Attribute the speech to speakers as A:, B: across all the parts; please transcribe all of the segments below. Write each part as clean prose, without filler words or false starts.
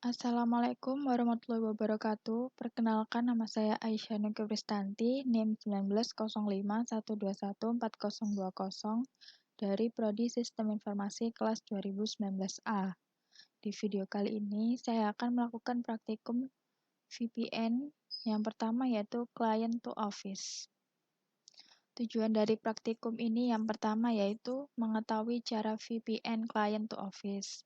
A: Assalamualaikum warahmatullahi wabarakatuh. Perkenalkan, nama saya Aisyah Nuki Kristanti, NIM 190512140020 dari Prodi Sistem Informasi kelas 2019A. Di video kali ini, saya akan melakukan praktikum VPN yang pertama yaitu Client to Office. Tujuan dari praktikum ini yang pertama yaitu mengetahui cara VPN Client to Office.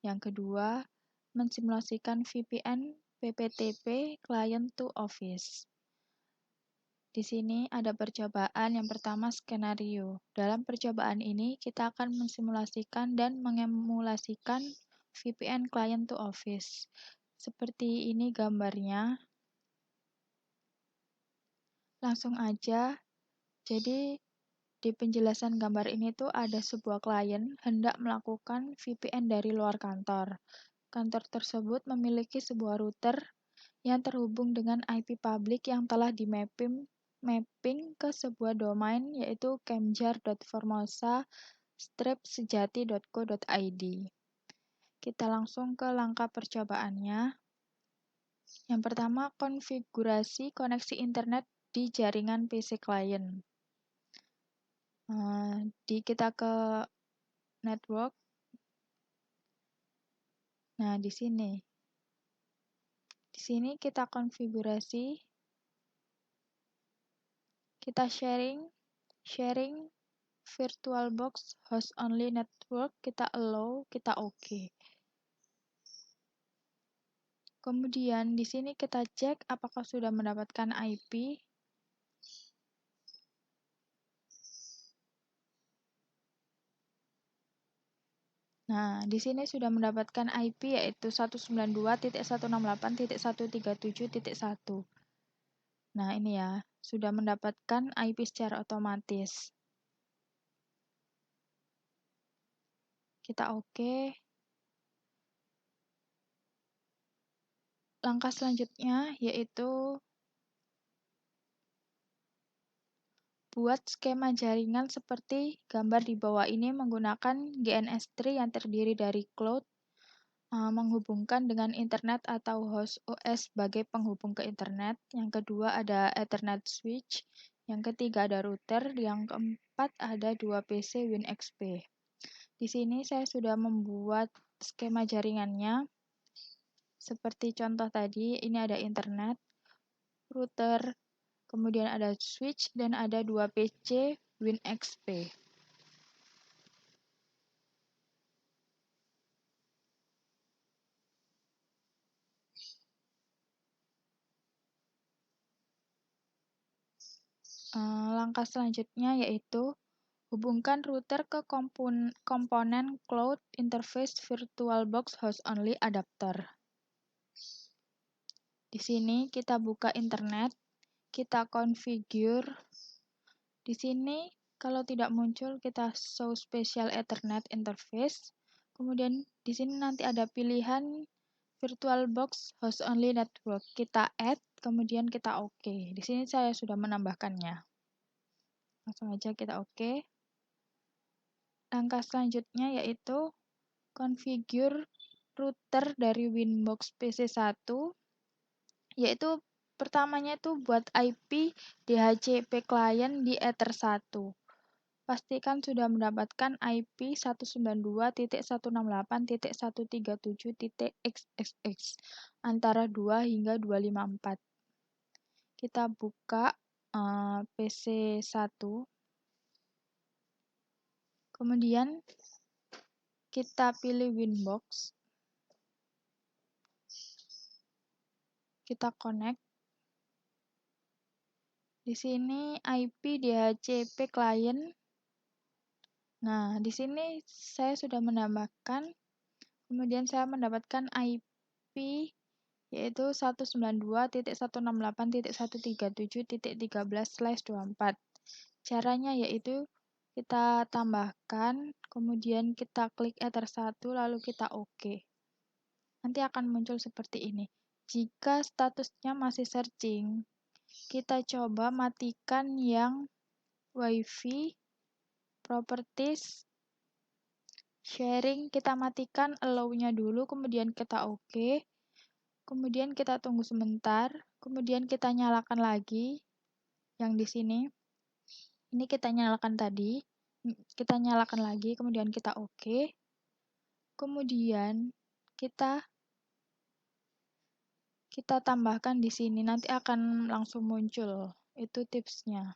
A: Yang kedua, mensimulasikan VPN PPTP Client to Office. Di sini ada percobaan yang pertama skenario. Dalam percobaan ini kita akan mensimulasikan dan mengemulasikan VPN Client to Office. Seperti ini gambarnya. Langsung aja. Jadi di penjelasan gambar ini tuh ada sebuah klien hendak melakukan VPN dari luar kantor. Kantor tersebut memiliki sebuah router yang terhubung dengan IP publik yang telah mapping ke sebuah domain yaitu kemjar.formosa-sejati.co.id. Kita langsung ke langkah percobaannya. Yang pertama, konfigurasi koneksi internet di jaringan PC klien. Kita ke network. Nah, di sini. Di sini kita konfigurasi. Kita sharing VirtualBox host only network, kita allow, kita OK. Kemudian di sini kita cek apakah sudah mendapatkan IP. Nah, di sini sudah mendapatkan IP yaitu 192.168.137.1. Nah, ini ya, sudah mendapatkan IP secara otomatis. Kita OK. Langkah selanjutnya yaitu buat skema jaringan seperti gambar di bawah ini menggunakan GNS Tree yang terdiri dari cloud, menghubungkan dengan internet atau host OS sebagai penghubung ke internet. Yang kedua ada Ethernet switch. Yang ketiga ada router. Yang keempat ada 2 PC WinXP. Di sini saya sudah membuat skema jaringannya. Seperti contoh tadi, ini ada internet, router, kemudian ada switch, dan ada 2 PC WinXP. Langkah selanjutnya yaitu hubungkan router ke komponen Cloud Interface VirtualBox Host Only Adapter. Di sini kita buka internet, kita configure. Di sini kalau tidak muncul kita show special Ethernet interface. Kemudian di sini nanti ada pilihan VirtualBox Host Only Network. Kita add, kemudian kita OK. Di sini saya sudah menambahkannya. Langsung aja kita OK. Langkah selanjutnya yaitu configure router dari Winbox PC1, yaitu pertamanya itu buat IP DHCP client di Ether 1. Pastikan sudah mendapatkan IP 192.168.137.xxx antara 2 hingga 254. Kita buka PC1. Kemudian kita pilih Winbox. Kita connect. Di sini IP DHCP client. Nah, di sini saya sudah menambahkan. Kemudian saya mendapatkan IP yaitu 192.168.137.13/24. Caranya yaitu kita tambahkan, kemudian kita klik Ether 1, lalu kita OK. Nanti akan muncul seperti ini. Jika statusnya masih searching, kita coba matikan yang WiFi, Properties, Sharing kita matikan allow-nya dulu, kemudian kita oke. Kemudian kita tunggu sebentar, kemudian kita nyalakan lagi yang di sini. Ini kita nyalakan tadi, kita nyalakan lagi, kemudian kita oke. Kemudian kita tambahkan di sini, nanti akan langsung muncul. Itu tipsnya.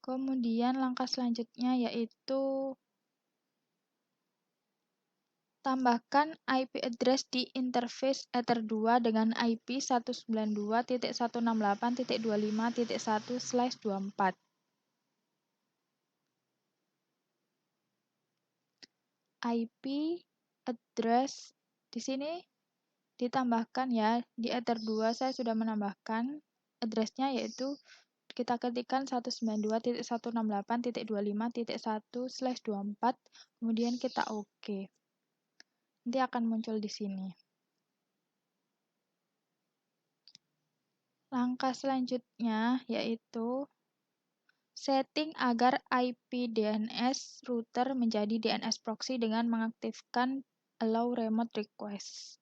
A: Kemudian langkah selanjutnya yaitu tambahkan IP address di interface Ether2 dengan IP 192.168.25.1/24. IP address di sini ditambahkan ya, di Ether2 saya sudah menambahkan address-nya yaitu kita ketikkan 192.168.25.1/24, kemudian kita oke. Nanti akan muncul di sini. Langkah selanjutnya yaitu setting agar IP DNS router menjadi DNS proxy dengan mengaktifkan allow remote request.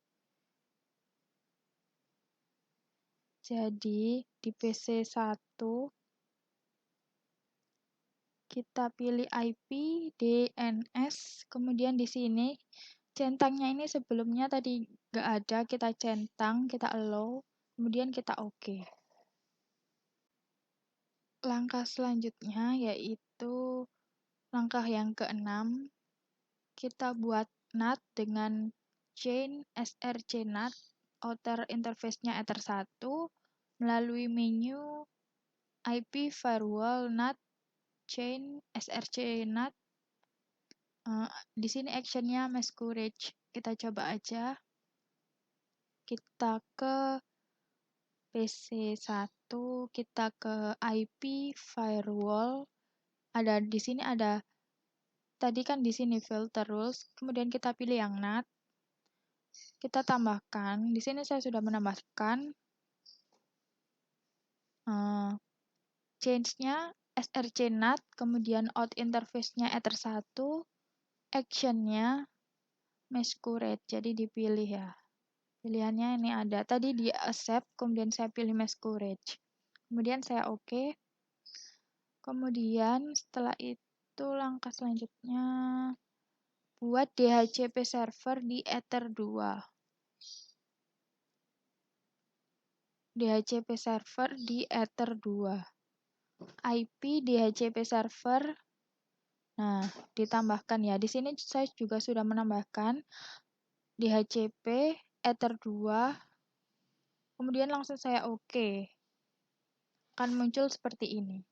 A: Jadi di PC 1 kita pilih IP DNS, kemudian di sini centangnya ini sebelumnya tadi nggak ada, kita centang, kita allow, kemudian kita oke. Langkah selanjutnya yaitu langkah yang keenam, kita buat NAT dengan chain src NAT, outer interface-nya Ether1, melalui menu IP firewall NAT chain src NAT. Di sini action-nya masquerade. Kita coba aja. Kita ke PC1, kita ke IP firewall. Ada di sini ada tadi kan di sini filter rules, kemudian kita pilih yang NAT. Kita tambahkan. Di sini saya sudah menambahkan change-nya src NAT, kemudian out interface-nya Ether1, action-nya masquerade. Jadi dipilih ya. Pilihannya ini ada. Tadi di accept, kemudian saya pilih masquerade. Kemudian saya oke. Kemudian setelah itu langkah selanjutnya buat DHCP server di Ether2. DHCP server di Ether2. IP DHCP server. Nah, ditambahkan ya. Di sini saya juga sudah menambahkan DHCP Ether2. Kemudian langsung saya oke. Akan muncul seperti ini.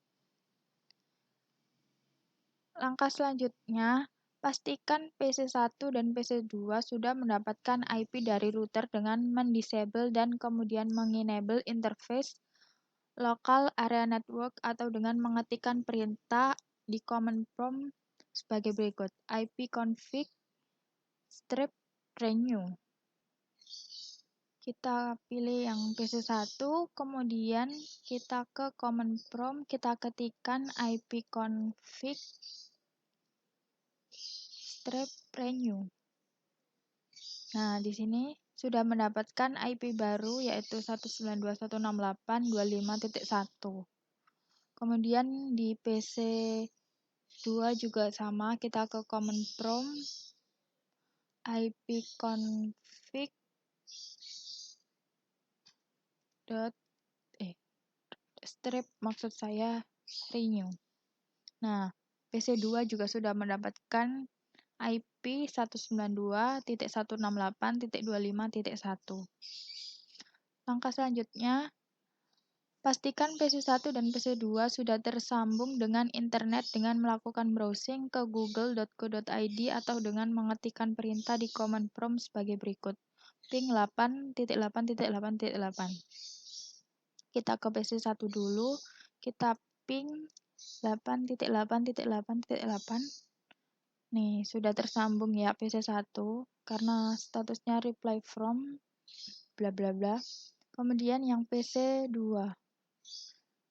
A: Langkah selanjutnya, pastikan PC1 dan PC2 sudah mendapatkan IP dari router dengan mendisable dan kemudian mengenable interface local area network atau dengan mengetikkan perintah di command prompt sebagai berikut. ipconfig strip renew. Kita pilih yang PC1, kemudian kita ke command prompt, kita ketikkan ipconfig strip renew. Nah, di sini sudah mendapatkan IP baru yaitu 192.168.25.1. Kemudian di PC2 juga sama, kita ke command prompt ipconfig strip maksud saya renew. Nah, PC2 juga sudah mendapatkan IP 192.168.25.1. Langkah selanjutnya, pastikan PC1 dan PC2 sudah tersambung dengan internet dengan melakukan browsing ke google.co.id atau dengan mengetikkan perintah di command prompt sebagai berikut. Ping 8.8.8.8. Kita ke PC1 dulu, kita ping 8.8.8.8. Nih, sudah tersambung ya PC1 karena statusnya reply from bla bla bla. Kemudian yang PC2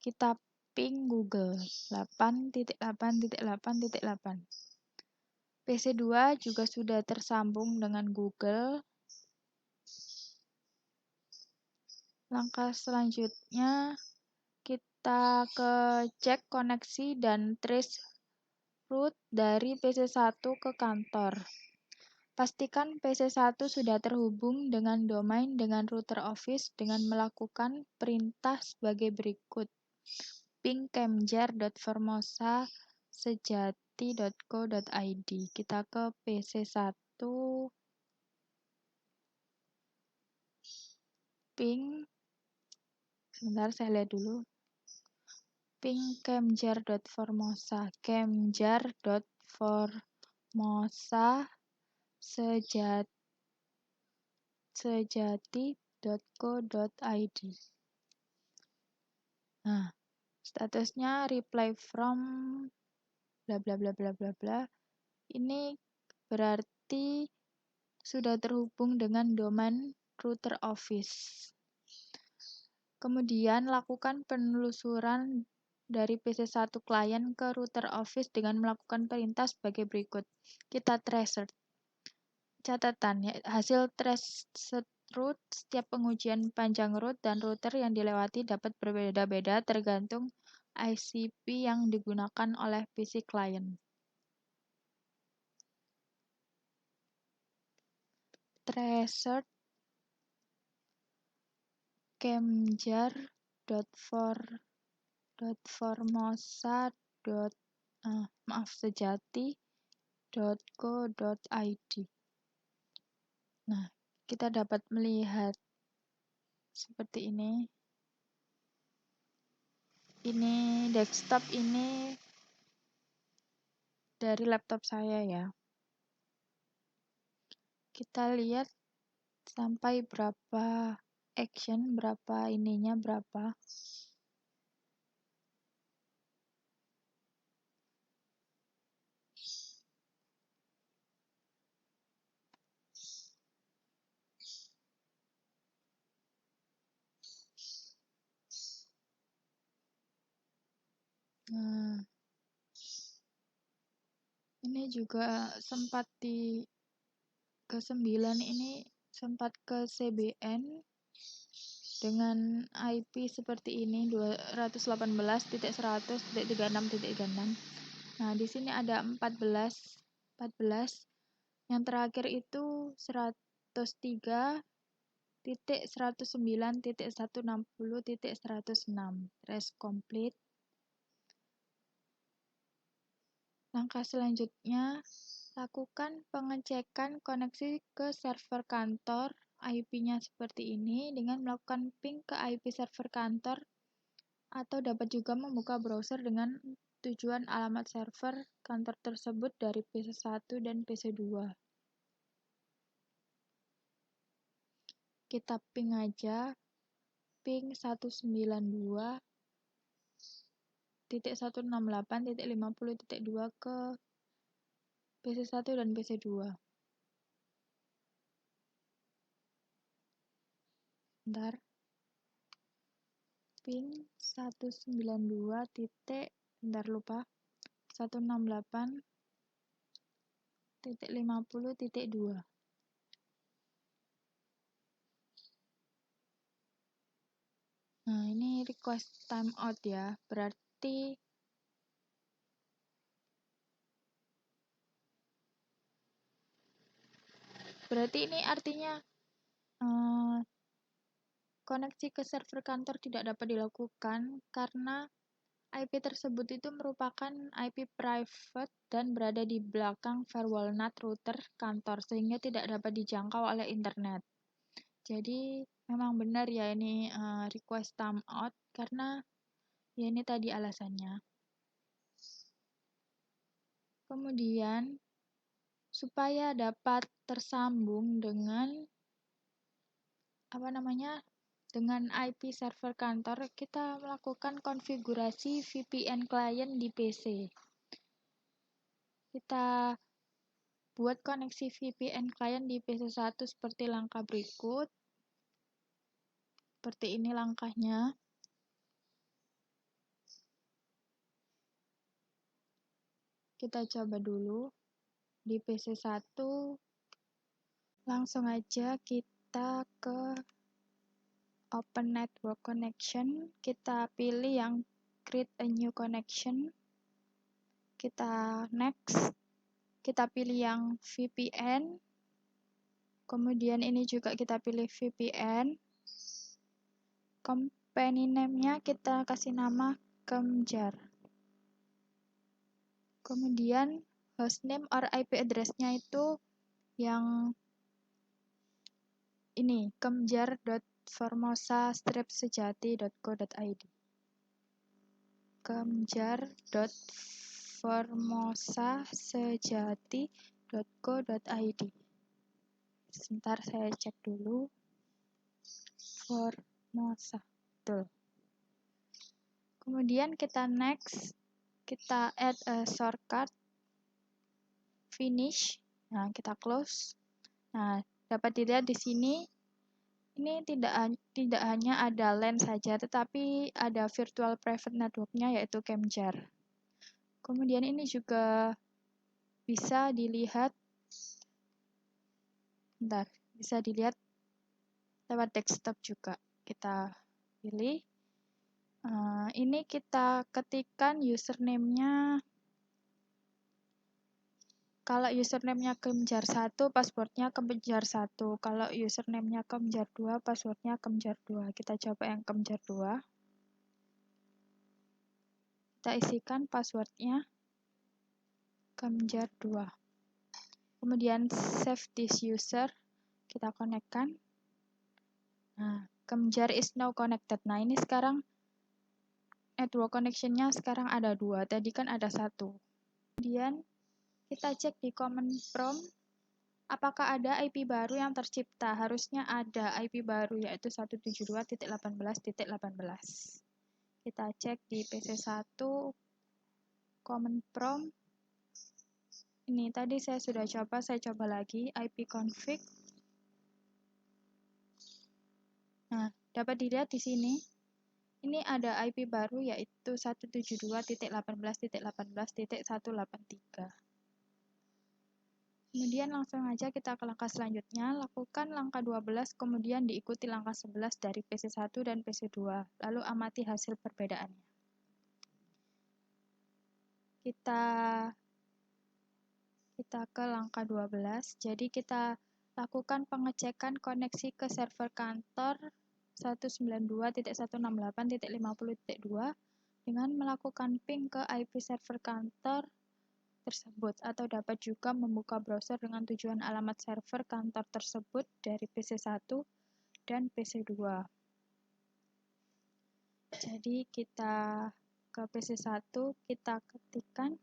A: kita ping Google 8.8.8.8. PC2 juga sudah tersambung dengan Google. Langkah selanjutnya kita cek koneksi dan trace root dari PC1 ke kantor. Pastikan PC1 sudah terhubung dengan domain dengan router Office dengan melakukan perintah sebagai berikut. Ping kemjar.formosa.sejati.co.id. Kita ke PC1, ping, sebentar saya lihat dulu. Ping kemjar.formosa, kemjar.formosa sejati.co.id. Nah, statusnya reply from bla bla bla bla bla bla. Ini berarti sudah terhubung dengan domain router Office. Kemudian lakukan penelusuran dari PC1 klien ke router Office dengan melakukan perintah sebagai berikut. Kita trace catatan hasil trace root setiap pengujian panjang root dan router yang dilewati dapat berbeda-beda tergantung ICP yang digunakan oleh PC klien. Tracer sejati.co.id. Nah, kita dapat melihat seperti ini. Ini desktop ini dari laptop saya ya. Kita lihat sampai berapa action, berapa ininya, berapa. Nah, ini juga sempat di ke-9 ini sempat ke CBN dengan IP seperti ini 218.100.36.36. Nah, di sini ada 14. Yang terakhir itu 103.109.160.106. Trace complete. Langkah selanjutnya, lakukan pengecekan koneksi ke server kantor. IP-nya seperti ini dengan melakukan ping ke IP server kantor, atau dapat juga membuka browser dengan tujuan alamat server kantor tersebut dari PC1 dan PC2. Kita ping aja, ping 192.168.50.2 ke PC1 dan PC2. Bentar. Ping 192. Bentar lupa. 168.50.2. Nah, ini request timeout ya. Berarti ini artinya koneksi ke server kantor tidak dapat dilakukan karena IP tersebut itu merupakan IP private dan berada di belakang firewall NAT router kantor sehingga tidak dapat dijangkau oleh internet. Jadi memang benar ya ini request timeout karena ya ini tadi alasannya. Kemudian supaya dapat tersambung dengan dengan IP server kantor, kita melakukan konfigurasi VPN client di PC. Kita buat koneksi VPN client di PC1 seperti langkah berikut. Seperti ini langkahnya. Kita coba dulu. di PC1 langsung aja kita ke Open Network Connection, kita pilih yang Create a New Connection, kita Next, kita pilih yang VPN, kemudian ini juga kita pilih VPN, company name-nya kita kasih nama Kemjar, kemudian hostname or IP address-nya itu yang ini kemjar.formosa-sejati.co.id, kemjar.formosasejati.co.id. Sebentar saya cek dulu. Formosa, betul. Kemudian kita next, kita add a shortcut, finish. Nah, kita close. Nah, dapat dilihat di sini, ini tidak hanya ada LAN saja, tetapi ada virtual private network-nya yaitu Kemjar. Kemudian ini juga bisa dilihat, bisa dilihat lewat desktop juga. Kita pilih. Ini kita ketikkan username-nya. Kalau username-nya Kemjar1, password-nya Kemjar1. Kalau username-nya Kemjar2, password-nya Kemjar2. Kita coba yang Kemjar2. Kita isikan password-nya Kemjar2. Kemudian save this user. Kita konekkan. Nah, Kemjar is now connected. Nah, ini sekarang network connection-nya sekarang ada 2. Tadi kan ada 1. Kemudian kita cek di command prompt, apakah ada IP baru yang tercipta? Harusnya ada IP baru, yaitu 172.18.18. Kita cek di PC1, command prompt. Ini tadi saya sudah coba, saya coba lagi, ipconfig. Nah, dapat dilihat di sini, ini ada IP baru, yaitu 172.18.18.183. Kemudian langsung aja kita ke langkah selanjutnya, lakukan langkah 12, kemudian diikuti langkah 11 dari PC1 dan PC2, lalu amati hasil perbedaannya. Kita ke langkah 12, jadi kita lakukan pengecekan koneksi ke server kantor 192.168.50.2 dengan melakukan ping ke IP server kantor tersebut, atau dapat juga membuka browser dengan tujuan alamat server kantor tersebut dari PC1 dan PC2. Jadi kita ke PC1, kita ketikkan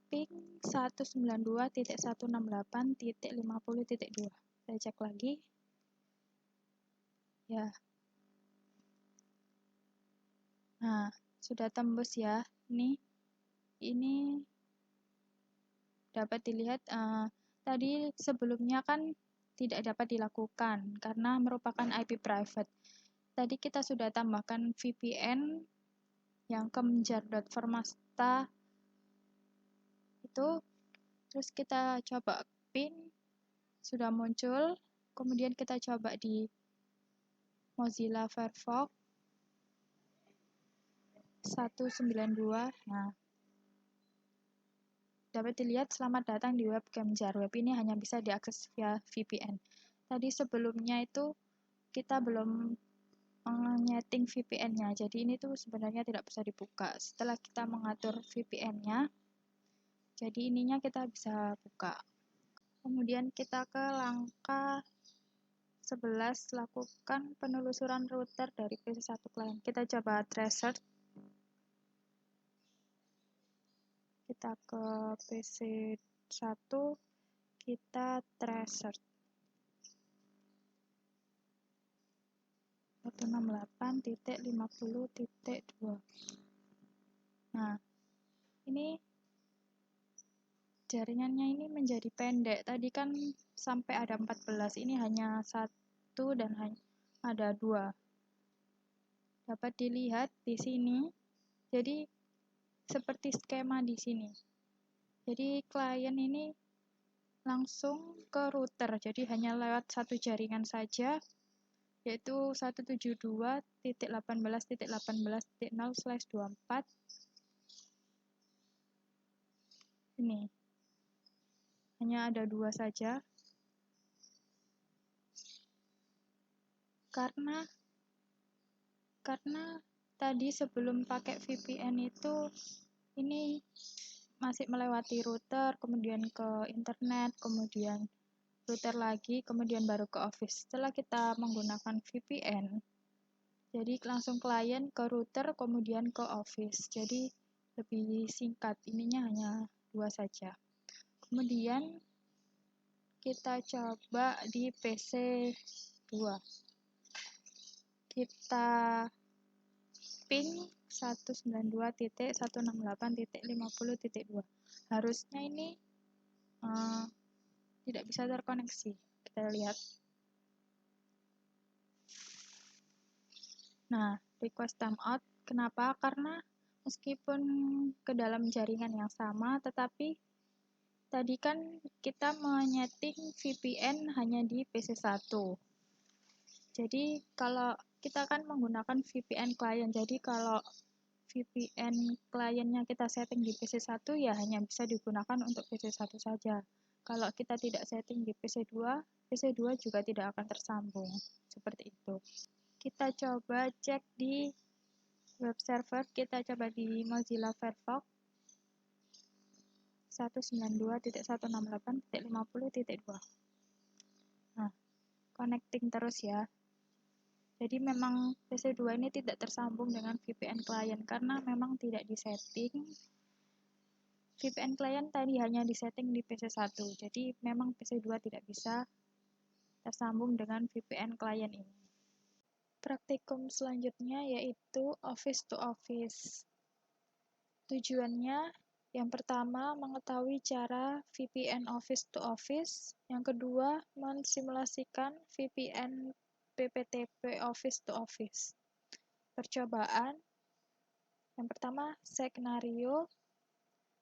A: ping 192.168.50.2. Saya cek lagi. Ya. Nah, sudah tembus ya. Ini dapat dilihat, tadi sebelumnya kan tidak dapat dilakukan karena merupakan IP private. Tadi kita sudah tambahkan VPN yang kemjar.formasta itu, terus kita coba pin, sudah muncul. Kemudian kita coba di Mozilla Firefox 192. Nah, dapat dilihat, selamat datang di web Kemjar. Web ini hanya bisa diakses via VPN. Tadi sebelumnya itu kita belum menyeting VPN-nya, jadi ini tuh sebenarnya tidak bisa dibuka. Setelah kita mengatur VPN-nya, jadi ininya kita bisa buka. Kemudian kita ke langkah 11, lakukan penelusuran router dari PC1 client. Kita coba tracer. Kita ke PC1, kita tracer 168.50.2. Nah, ini jaringannya ini menjadi pendek. Tadi kan sampai ada 14, ini hanya 1 dan hanya ada 2. Dapat dilihat di sini. Jadi seperti skema di sini. Jadi klien ini langsung ke router. Jadi hanya lewat satu jaringan saja, yaitu 172.18.18.0/24. Ini hanya ada 2 saja. Karena tadi sebelum pakai VPN itu ini masih melewati router, kemudian ke internet, kemudian router lagi, kemudian baru ke office. Setelah kita menggunakan VPN, jadi langsung klien ke router, kemudian ke office. Jadi lebih singkat, ininya hanya 2 saja. Kemudian kita coba di PC 2. Kita ping 192.168.50.2. Harusnya ini tidak bisa terkoneksi. Kita lihat. Nah, request timeout. Kenapa? Karena meskipun ke dalam jaringan yang sama, tetapi tadi kan kita menyeting VPN hanya di PC1. Jadi kalau kita kan menggunakan VPN client, jadi kalau VPN kliennya kita setting di PC1 ya hanya bisa digunakan untuk PC1 saja. Kalau kita tidak setting di PC2, PC2 juga tidak akan tersambung. Seperti itu. Kita coba cek di web server, kita coba di Mozilla Firefox 192.168.50.2. Nah, connecting terus ya. Jadi memang PC2 ini tidak tersambung dengan VPN client karena memang tidak disetting. VPN client tadi hanya disetting di PC1. Jadi memang PC2 tidak bisa tersambung dengan VPN client ini. Praktikum selanjutnya yaitu Office to Office. Tujuannya yang pertama mengetahui cara VPN Office to Office, yang kedua mensimulasikan VPN PPTP Office to Office. Percobaan yang pertama, skenario.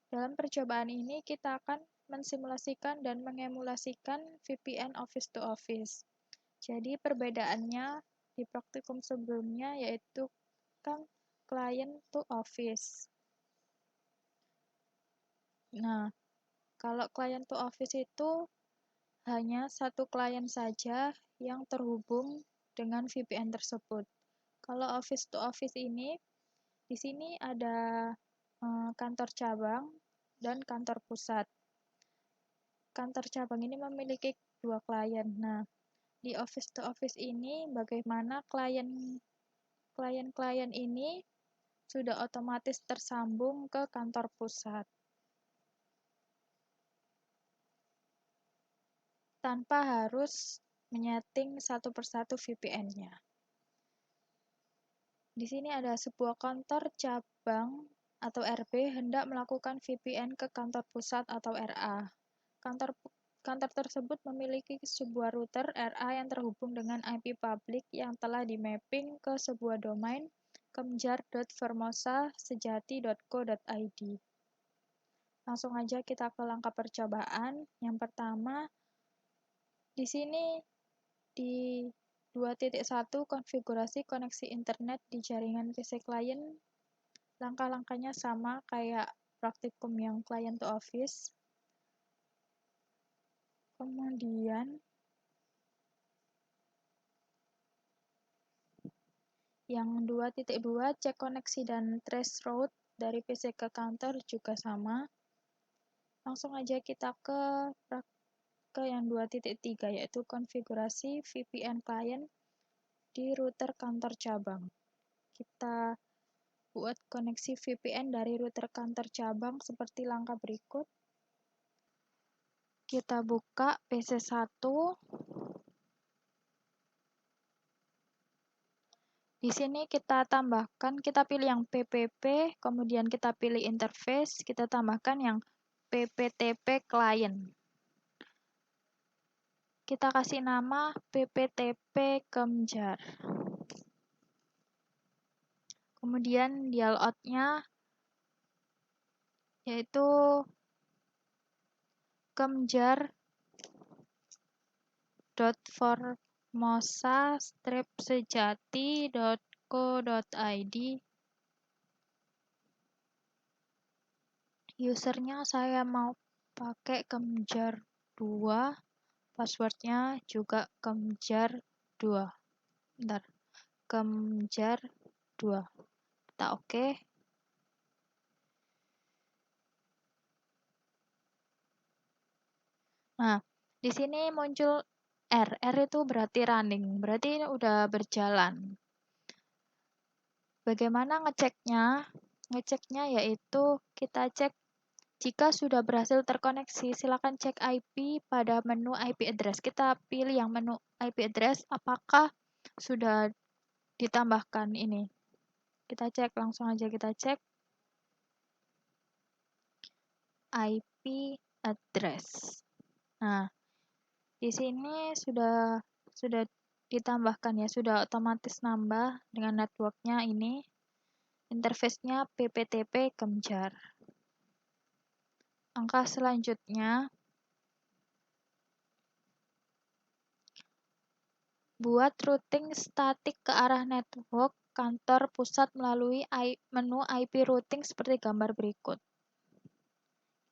A: Dalam percobaan ini kita akan mensimulasikan dan mengemulasikan VPN Office to Office. Jadi perbedaannya di praktikum sebelumnya yaitu kan client to office. Nah, kalau client to office itu hanya satu klien saja yang terhubung dengan VPN tersebut. Kalau office to office ini, di sini ada kantor cabang dan kantor pusat. Kantor cabang ini memiliki 2 klien. Nah, di office to office ini bagaimana klien-klien ini sudah otomatis tersambung ke kantor pusat tanpa harus menyeting satu persatu VPN-nya. Di sini ada sebuah kantor cabang atau RB hendak melakukan VPN ke kantor pusat atau RA. Kantor tersebut memiliki sebuah router RA yang terhubung dengan IP publik yang telah di-mapping ke sebuah domain kemjar.formosa.sejati.co.id. Langsung aja kita ke langkah percobaan. Yang pertama, di sini di 2.1 konfigurasi koneksi internet di jaringan PC klien. Langkah-langkahnya sama kayak praktikum yang client to office. Kemudian yang 2.2 cek koneksi dan trace route dari PC ke kantor juga sama. Langsung aja kita ke yang 2.3 yaitu konfigurasi VPN client di router kantor cabang. Kita buat koneksi VPN dari router kantor cabang seperti langkah berikut. Kita buka PC1. Di sini kita tambahkan, kita pilih yang PPP, kemudian kita pilih interface, kita tambahkan yang PPTP client. Kita kasih nama PPTP Kemjar. Kemudian di layout-nya yaitu Kemjar .formosa-sejati.co.id. Usernya saya mau pakai Kemjar 2, passwordnya juga Kemjar 2. Bentar, Kemjar 2. Kita oke. Nah, di sini muncul R. R itu berarti running, berarti ini udah berjalan. Bagaimana ngeceknya? Ngeceknya yaitu kita cek jika sudah berhasil terkoneksi, silakan cek IP pada menu IP address. Kita pilih yang menu IP address, apakah sudah ditambahkan ini. Kita cek, langsung aja kita cek IP address. Nah, di sini sudah ditambahkan ya, sudah otomatis nambah dengan networknya ini. Interface-nya PPTP Kemjar. Angka selanjutnya, buat routing statik ke arah network kantor pusat melalui menu IP routing seperti gambar berikut.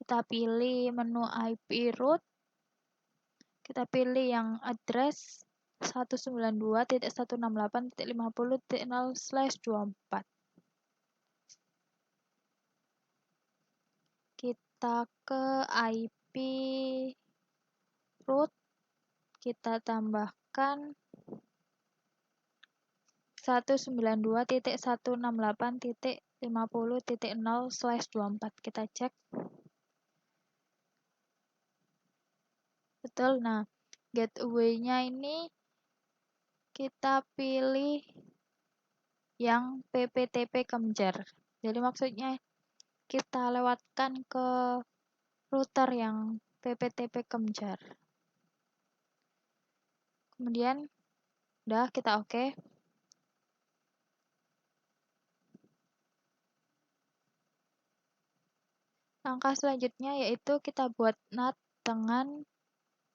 A: Kita pilih menu IP route. Kita pilih yang address 192.168.50.0/24. Kita ke IP route, kita tambahkan 192.168.50.0/24. Kita cek. Betul. Nah, gateway-nya ini kita pilih yang PPTP Kemjar. Jadi maksudnya kita lewatkan ke router yang PPTP Kemjar. Kemudian udah kita oke. Langkah selanjutnya yaitu kita buat NAT dengan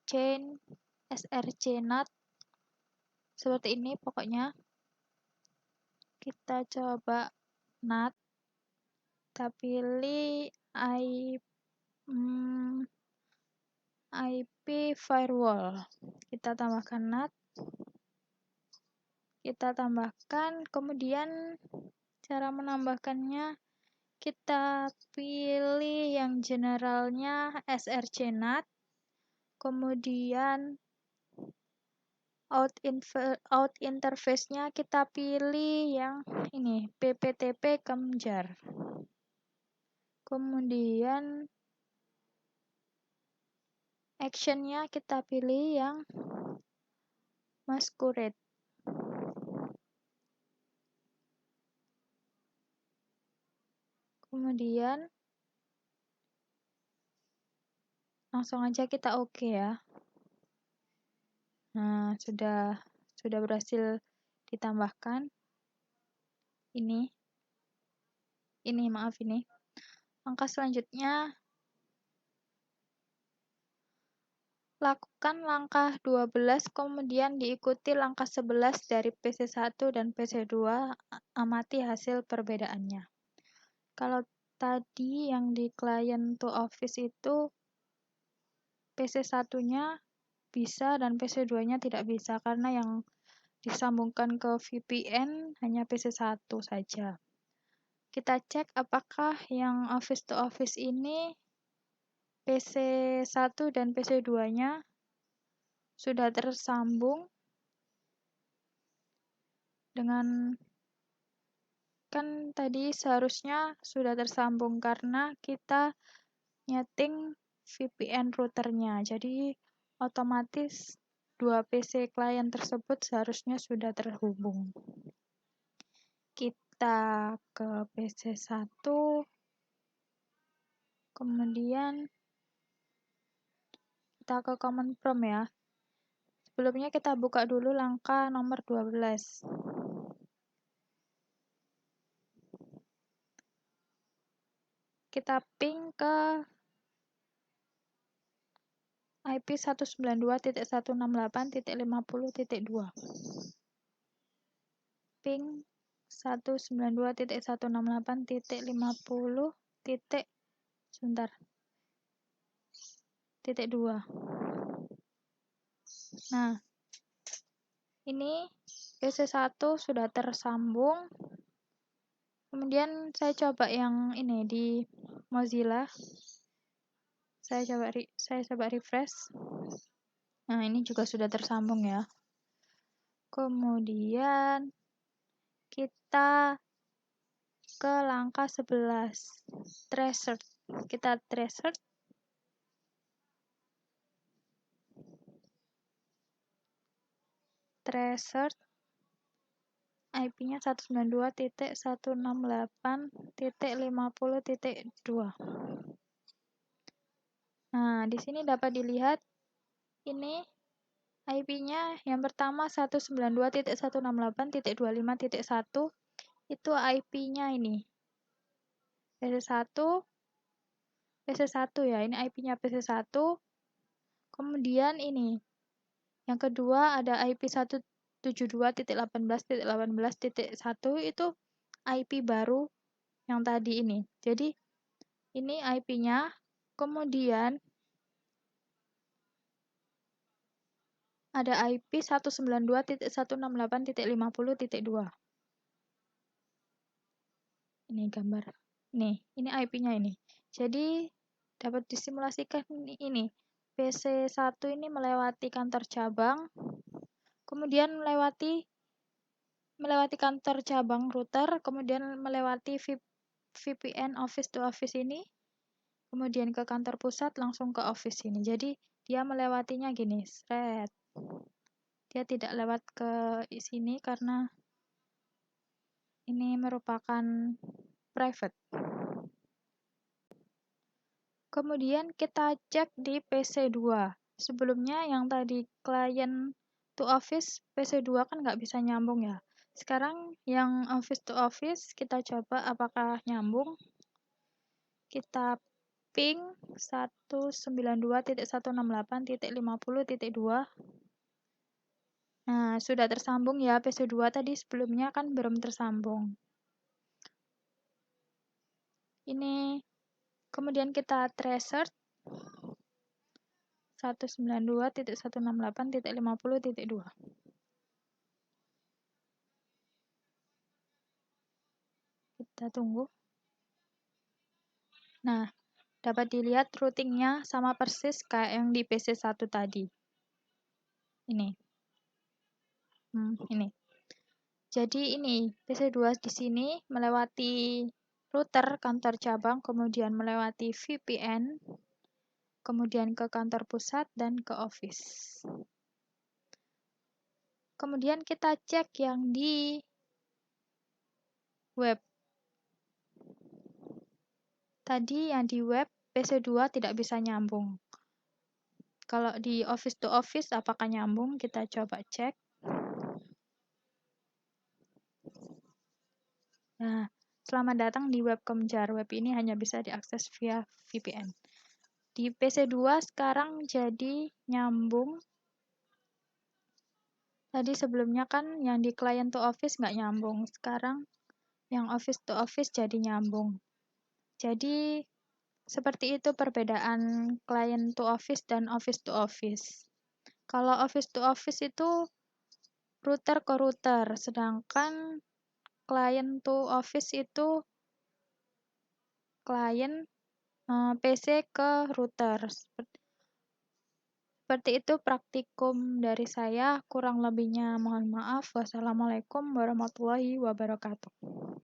A: chain src NAT seperti ini pokoknya. Kita coba NAT, kita pilih IP firewall. Kita tambahkan NAT, kita tambahkan, kemudian cara menambahkannya kita pilih yang generalnya src NAT, kemudian out interface-nya kita pilih yang ini PPTP Kemjar. Kemudian action-nya kita pilih yang masquerade. Kemudian langsung aja kita oke ya. Nah, sudah berhasil ditambahkan. Ini. Langkah selanjutnya, lakukan langkah 12, kemudian diikuti langkah 11 dari PC1 dan PC2, amati hasil perbedaannya. Kalau tadi yang di client to office itu PC1-nya bisa dan PC2-nya tidak bisa, karena yang disambungkan ke VPN hanya PC1 saja. Kita cek apakah yang office to office ini PC1 dan PC2-nya sudah tersambung dengan, kan tadi seharusnya sudah tersambung karena kita nyeting VPN routernya. Jadi otomatis dua PC klien tersebut seharusnya sudah terhubung. Kita ke PC1, kemudian kita ke command prompt ya. Sebelumnya kita buka dulu langkah nomor 12. Kita ping ke IP 192.168.50.2. Ping 192.168.50. Sebentar. Titik 2. Nah, ini PC1 sudah tersambung. Kemudian saya coba yang ini di Mozilla. Saya coba refresh. Nah, ini juga sudah tersambung ya. Kemudian kita ke langkah 11. Tracer. Kita tracer. Tracer IP-nya 192.168.50.2. Nah, di sini dapat dilihat ini IP-nya yang pertama 192.168.25.1 itu IP-nya ini. PC1 ya, ini IP-nya PC1. Kemudian ini yang kedua ada IP 172.18.18.1 itu IP baru yang tadi ini. Jadi ini IP-nya, kemudian ada IP 192.168.50.2. Ini gambar. Nih, ini IP-nya ini. Jadi dapat disimulasikan ini. PC1 ini melewati kantor cabang, kemudian melewati kantor cabang router, kemudian melewati VPN office to office ini, kemudian ke kantor pusat langsung ke office ini. Jadi dia melewatinya gini, thread. Dia tidak lewat ke sini karena ini merupakan private. Kemudian kita cek di PC2. Sebelumnya yang tadi client to office, PC2 kan nggak bisa nyambung ya. Sekarang yang office to office, kita coba apakah nyambung. Kita ping 192.168.50.2. Nah, sudah tersambung ya. PC2 tadi sebelumnya kan belum tersambung. Ini kemudian kita tracer 192.168.50.2. Kita tunggu. Nah, dapat dilihat routingnya sama persis kayak yang di PC1 tadi. Ini. Ini. Jadi ini, PC2 di sini melewati router kantor cabang, kemudian melewati VPN, kemudian ke kantor pusat dan ke office. Kemudian kita cek yang di web. Tadi yang di web PC2 tidak bisa nyambung. Kalau di office to office apakah nyambung? Kita coba cek. Nah, selamat datang di web Kemjar. Web ini hanya bisa diakses via VPN. Di PC2 sekarang jadi nyambung. Tadi sebelumnya kan yang di client to office nggak nyambung. Sekarang yang office to office jadi nyambung. Jadi seperti itu perbedaan client to office dan office to office. Kalau office to office itu router ke router, sedangkan client to office itu client PC ke router. Seperti itu praktikum dari saya, kurang lebihnya mohon maaf. Wassalamualaikum warahmatullahi wabarakatuh.